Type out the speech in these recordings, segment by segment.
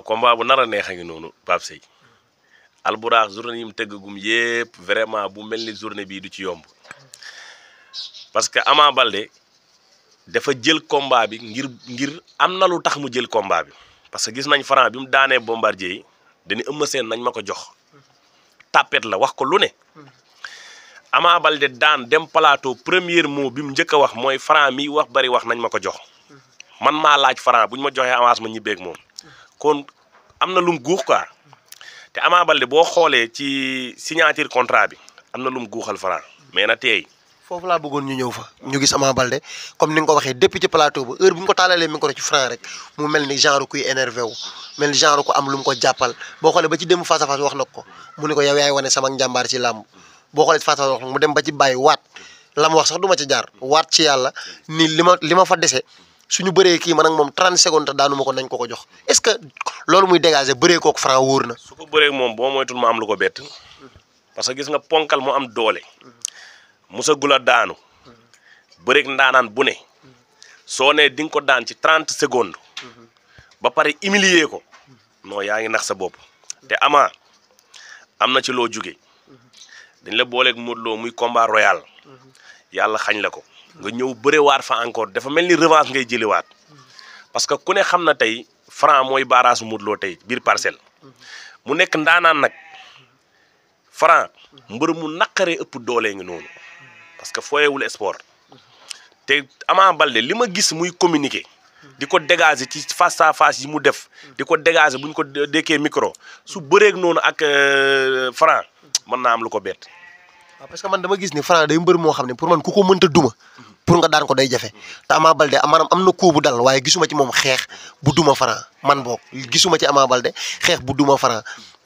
combat bu nar a neex a ngi noonu Pape Seye Albourakh journée yi mu tëggagum yépp vraiment bu mel ni journée bii du ci yomb parce que Ama Baldé dafa jël combat bi ngir am na lu tax mu jël combat bi parce que gis nañ Franc bi mu daanee Bombardier yi dañu Eumeu Sène nañ ma ko jox tapet la wax ko lu ne Ama Baldé daan dem plateau premier mot bi mu njëkk a wax mooy Franc mi wax bari wax nañ ma ko jox man maa laaj Franc bu ñu ma joxee avance ma ñibbeeg moom kon am na lum guux quoi te Ama Baldé boo xoolee ci signature contrat bi am na lum guuxal Franc mais na teey foofu laa bëggoon ñu ñëw fa ñu gis Ama Baldé comme ni nga ko waxee depuis ci plateau ba heure bu ñu ko taalalee micro ci Franc rek mu mel ni genre kuy énervé wu mel ni genre ku am lu mu ko jàppal boo xoolee ba ci dem face à face wax na ko mu ne ko yow yaay wane sama njàmbaar ci làmb boo xoolee face à face wax mu dem ba ci bàyyi waat la mu wax sax du ma ci jaar waat ci yàlla ni li ma fa dese suñu bëree kii man ak moom 30 secondes daanu ma ko nañ ko ko jox est-ce que loolu muy dégager bëree kook Franc wóor na. su ko bëree moom boo moytul mu am lu ko bett parce que gis nga ponkal mu am doole musa gula daanu bëreeg ndaanaan bu ne soo nee di nga ko daan ci 30 secondes ba pare humilier ko non yaa ngi nax sa bopp te Ama am na ci loo jóge dañ la booleeg Modou Lo muy combat royal yàlla xañ la ko nga ñëw bërewaat fa encore dafa mel ni revanche ngay jëliwaat parce que ku ne xam na tey Franc mooy barrage Modou Lo tey biir parcelle mu nekk ndaanaan nag Franc mbër mu naqaree ëpp doole ngi noonu parce que fooyewul sport te Ama Baldé li ma gis muy communiquer di ko dégager ci face à face yi mu def di ko dégager bu ñu ko dékkee micro su bëreeg noonu ak Franc mën naa am lu ko bett. waaw parce que man dama gis ni Franc day mbër moo xam ne pour man ku ko mënta duma pour nga daan ko day jafe te Ama Baldé maanaam am na coup bu dal waaye gisuma ci moom xeex bu duma Franc man boog gisuma ci Ama Baldé xeex bu duma Franc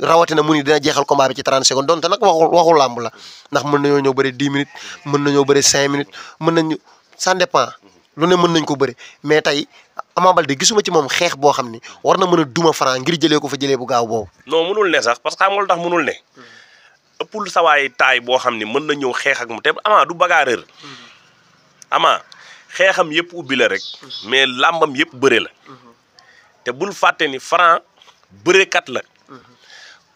rawatina mu ni dina jeexal combat bi ci 30 secondes donte nag waxu làmb la ndax mën nañoo ñëw bëri 10 minutes mën nañoo bëri 5 minutes mën nañu ça dépend lu ne mën nañ ko bëri mais tey Ama Baldé gisuma ci moom xeex boo xam ni war na mën a duma Franc ngir jëlee ko fa jëlee bu gaaw boobu. non mënul ne sax parce que xam nga lu tax mënul ne ëppul sawaay taay boo xam ni mën na ñëw xeex ak mu te Ama du bagarreur Ama xeexam yëpp ubbi la rek mais làmbam yëpp bëre la te bul fàtte ni Franc bërekat la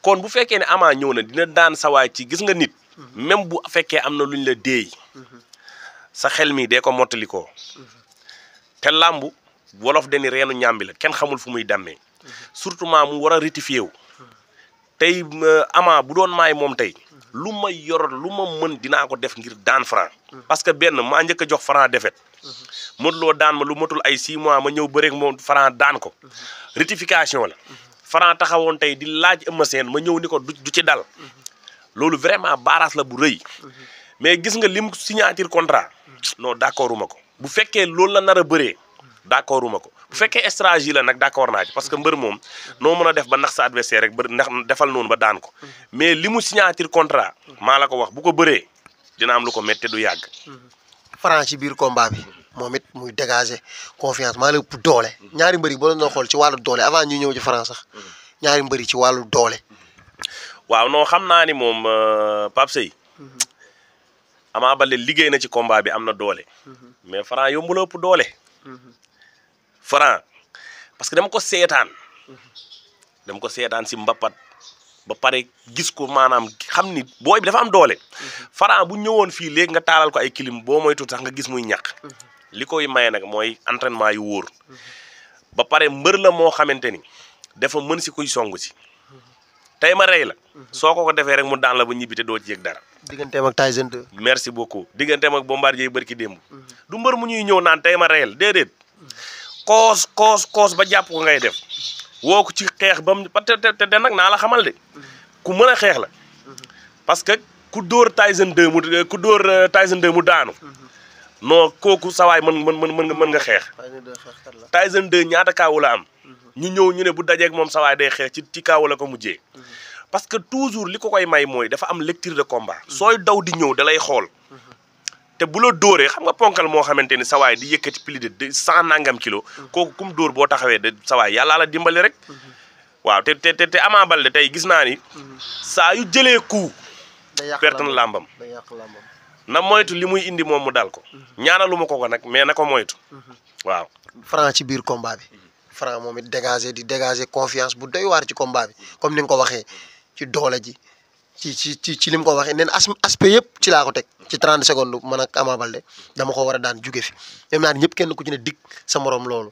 kon bu fekkee ne Ama ñëw na dina daan sawaay ci gis nga nit même bu fekkee am na luñ la déey sa xel mi dee ko mottalikoo te làmbu wolof deni reenu ñàmbi la kenn xamul fu muy dammee surtout mu war a rectifier wu tey Ama bu doon maay moom tey lu ma yor lu ma mën dinaa ko def ngir daan Franc parce que benn maa njëkk a jox Franc défaite Modou Lo daan ma lu matul ay 6 mois ma ñëw bëreeg moom Franc daan ko rectification la Franc taxawoon tey di laaj Eumeu Sène ma ñëw ni ko du ci dal loolu vraiment baaraas la bu rëy mais gis nga lim signature contrat non d'accorduma ko bu fekkee loolu la nar a bëree d'accorduma ko bu fekkee stratégie la nag d'accord naa ci parce que mbër moom noo mën a def ba nax sa adversaire rek ba ndax defal noonu ba daan ko mais li mu signature contrat maa la ko wax bu ko bëree dina am lu ko métti du yàgg. Franc ci biir combat bi moom it muy dégager confiance maa la ëpp doole ñaari mbër yi boo doon xool ci wàllu doole avant ñuy ñëw ci Franc sax ñaari mbër yi ci wàllu doole. waaw non xam naa ni moom Pape Seye Ama Baldé liggéey na ci combat bi am na doole mais Franc yombu la ëpp doole. Franc parce que dama ko seetaan si mbapat ba pare gis ko maanaam xam ni booy bi dafa am doole Franc bu ñëwoon fii léegi nga taalal ko ay kilim boo moytu sax nga gis muy ñàkk li koy maye nag mooy entraînement yu wóor ba pare mbër la moo xamante ni dafa mën si kuy songu si tey ma rey la soo ko defee rek mu daan la ba ñibbi te doo ci yëg dara. digganteem ak Tyson 2. merci beaucoup digganteem ak Bombardier bërki démb du mbër mu ñuy ñëw naan tey ma reyal déedéet. koos ba jàpp ko ngay def woo ko ci xeex ba mu te nag naa la xamal de ku mën a xeex la parce que ku dóor Tyson 2 mu daanu non kooku sawaay mën nga xeex. Tyson 2 ñaata kaawu la am ñu ñëw ñu ne bu dajeeg moom sawaay day xeex ci kaawu la ko mujjee parce que toujours li ko koy may mooy dafa am lecture de combat sooy daw di ñëw da lay xool. te bu la dóoree xam nga ponkal moo xamante ni sawaay di yëkkati plus de 100 nangam kilo kooku kum dóor boo taxawee de sawaay yàllaa la dimbali rek waaw te Ama Baldé tey gis naa ni saa yu jëlee coup perte na làmbam na moytu li muy indi moom mu dal ko ñaanaluma ko nag mais na ko moytu waaw. Franc ci biir combat bi Franc moom it dégager confiance bu doy waar ci combat bi comme ni nga ko waxee ci doole ji ci li mu ko waxee neen aspect yëpp ci laa ko teg ci 30 secondes man ak Ama Baldé dama ko war a daan jóge fi ñoom ñaar ñëpp kenn ku ci ne dig sa morom loolu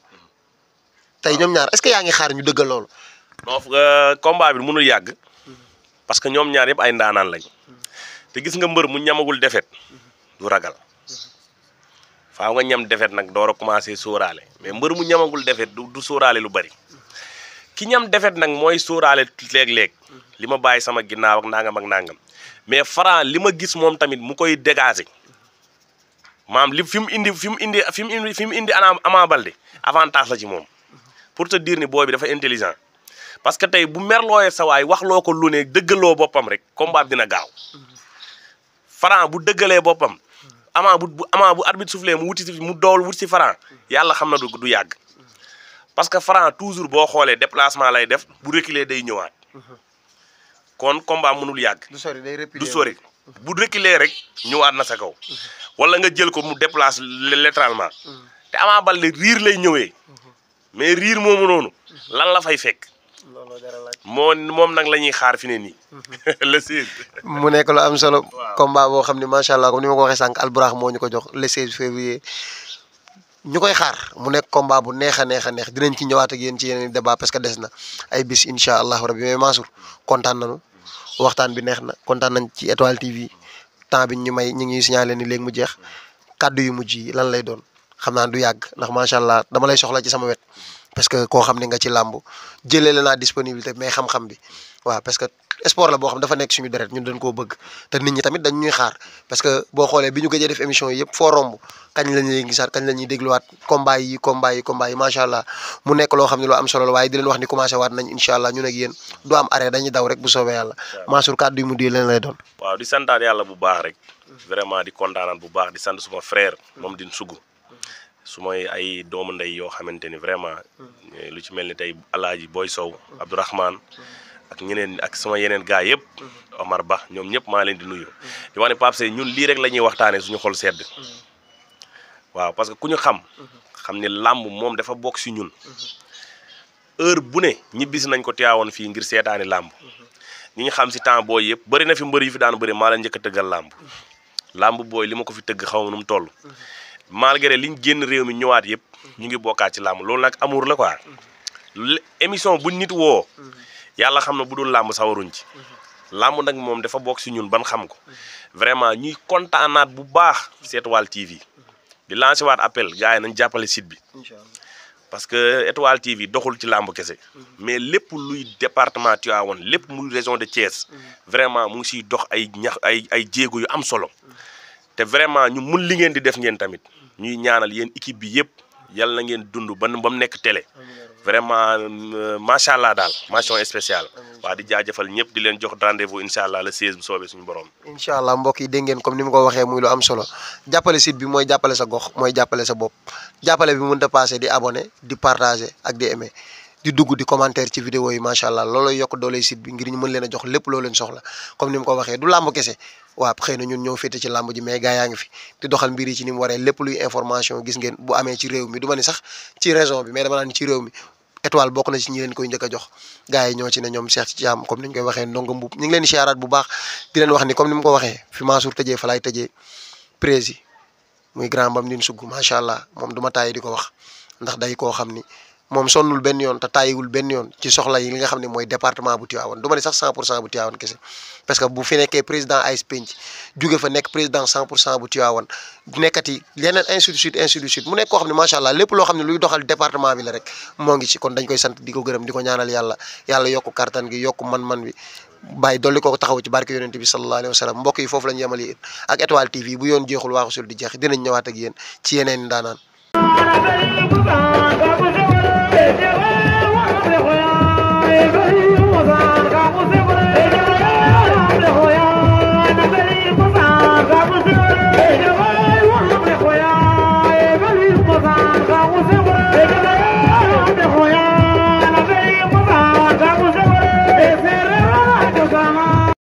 tey ñoom ñaar est-ce que yaa ngi xaar ñu dëggal loolu. non combat bi mënul yàgg parce que ñoom ñaar yëpp ay ndaanaan lañ te gis nga mbër mu ñamagul defet du ragal faaw nga ñam defet nag door a commencé sóoraale mais mbër mu ñamagul defet du sóoraale lu bari ki ñam defet nag mooy sóoraale léeg-léeg li ma bàyyi sama ginnaaw ak nangam mais Franc li ma gis moom tamit mu koy dégager maam li fi mu indi Ama Baldé avantage la ci moom pour te dire ni booy bi dafa intelligent parce que tey bu merlooyee sa waay wax loo ko lu ne dëggaloo boppam rek combat bi dina gaaw Franc bu dëggalee boppam Ama bu arbitre soufflé mu wuti si Franc yàlla xam na du yàgg parce que Franc toujours boo xoolee déplacement lay def bu reculer day ñëwaat kon combat mënul yàgg. du sori bu reculer rek ñëwaat na sa kaw wala nga jël ko mu déplace latéralement te Ama Baldé riir lay ñëwee mais riir moomu noonu lan la fay fekk. moom nag la ñuy xaar fi ne nii. le 16. mu nekk lu am solo. combat boo xam ne macha allah comme ni ma ko waxee sànq Alburax moo ñu ko jox le 16 février. ñu koy xaar mu nekk combat bu neex a neex dinañ ci ñëwaat ak yéen ci yeneen débat parce que des na ay bis incha allahu rabbi mais Mansour kontaan nañu waxtaan bi neex na kontaan nañ ci Étoile TV temps bi ñu may ñu ngi signalé ni léegi mu jeex kàddu yu mujj yi lan lay doon xam naa du yàgg ndax macha allah dama lay soxla ci sama wet. parce que koo xam ne nga ci làmb jëlee la naa disponibilité mais xam-xam bi waaw parce que sport la boo xam dafa nekk suñu deret ñun dañ koo bëgg te nit ñi tamit dañ ñuy xaar parce que boo xoolee bi ñu gëjee def émission yi yëpp foo romb kañ la ñuy gisaat kañ la ñuy dégluwaat combat yi macha allah mu nekk loo xam ne lu am solo la waaye di leen wax ni commencé waat nañ incha allah ñun ak yéen du am arrêt dañuy daw rek bu soobee yàlla Mansour kàddu yi mu di leen lay doon. waaw di santaat yàlla bu baax rek vraiment di kontaanaat bu baax di sant suma frère moom din sugu su may ay doomu ndey yoo xamante ni vraiment lu ci mel ni tey Alaaji Boy Sow Abdourahmane ak ñeneen ak sama yeneen gars yëpp Omar Ba ñoom ñëpp maa leen di nuyu di wax ne Pape Seye ñun lii rek la ñuy waxtaanee suñu xol sedd waaw parce que ku ñu xam ni làmb moom dafa bokk si ñun heure bu ne ñibbisi nañ ko teewoon fii ngir seetaani làmb ñi ñu xam si temps booy yëpp bëri na fi mbër yu fi daan bëri maa leen njëkk a tëggal làmb booy li ma ko fi tëgg xaw ma nu mu toll malgré liñ génn réew mi ñëwaat yëpp ñu ngi bokkaat ci làmb loolu nag amour la quoi émission bu nit woo yàlla xam na bu dul làmb sawaruñ ci làmb nag moom dafa bokk si ñun ban xam ko vraiment ñuy kontaanaat bu baax Étoile TV di lancé waat appel gars yi nañ jàppale site bi parce que Étoile TV doxul ci làmb kese mais lépp luy département Tivaouane lépp muy région de Thiès vraiment mu ngi siy dox ay jéego yu am solo te vraiment ñu mun li ngeen di def ngeen tamit ñuy ñaanal yéen équipe bi yëpp yal na ngeen dund ba mu nekk télé vraiment macha allah daal mention spéciale waa di jaajëfal ñëpp di leen jox rendez-vous incha allah le 16 bu soobee suñu borom. incha allah mbokk yi dégg ngeen comme ni mu ko waxee muy lu am solo jàppale site bi mooy jàppale sa gox mooy jàppale sa bopp jàppale bi mënut a passé di abonné di partager ak di aimer di dugg di commentaire ci vidéo yi macha allah loolooy yokk dooley site bi ngir ñu mën leen a jox lépp loo leen soxla comme ni mu ko waxee du làmb kese. waaw xëy na ñun ñoo féete ci làmb ji mais gaa yaa ngi fi di doxal mbir yi ci ni mu waree lépp luy information gis ngeen bu amee ci réew mi du ma ni sax ci région bi mais dama naan ci réew mi étoile bokk na ci ñi leen koy njëkk a jox gaa yi ñoo ci ne ñoom Cheikh ci jàmm comme ni ñu koy waxee ndongo mbub ñu ngi leen di siyaaraat bu baax di leen wax ni comme ni mu ko waxee fi Mansour tëjee fa laay tëjee prési muy grand bam nin sugg macha allah moom du ma tàyyi di ko wax ndax day koo xam ni moom sonnul benn yoon te tàyyiwul benn yoon ci soxla yi li nga xam ne mooy département bu Tivaouane du ma ne sax 100% bu Tivaouane kese parce que bu fi nekkee président AS Penc jóge fa nekk président 100% bu Tivaouane nekkati yeneen ainsi de suite mu nekk koo xam ne macha allah lépp loo xam ne luy doxal département bi la rek moo ngi ci kon dañ koy sant di ko gërëm di ko ñaanal yàlla yokk kartan gi yokk man-man bi bàyyi dolli ko taxaw ci barke yonent bi sallallahu alayhi wa sallam mbokk yi foofu la ñu yemal yéen ak Étoile TV bu yoon jeexul waaxusul di jeex dinañ ñëwaat ak yéen ci yeneen ndaanaan Hey,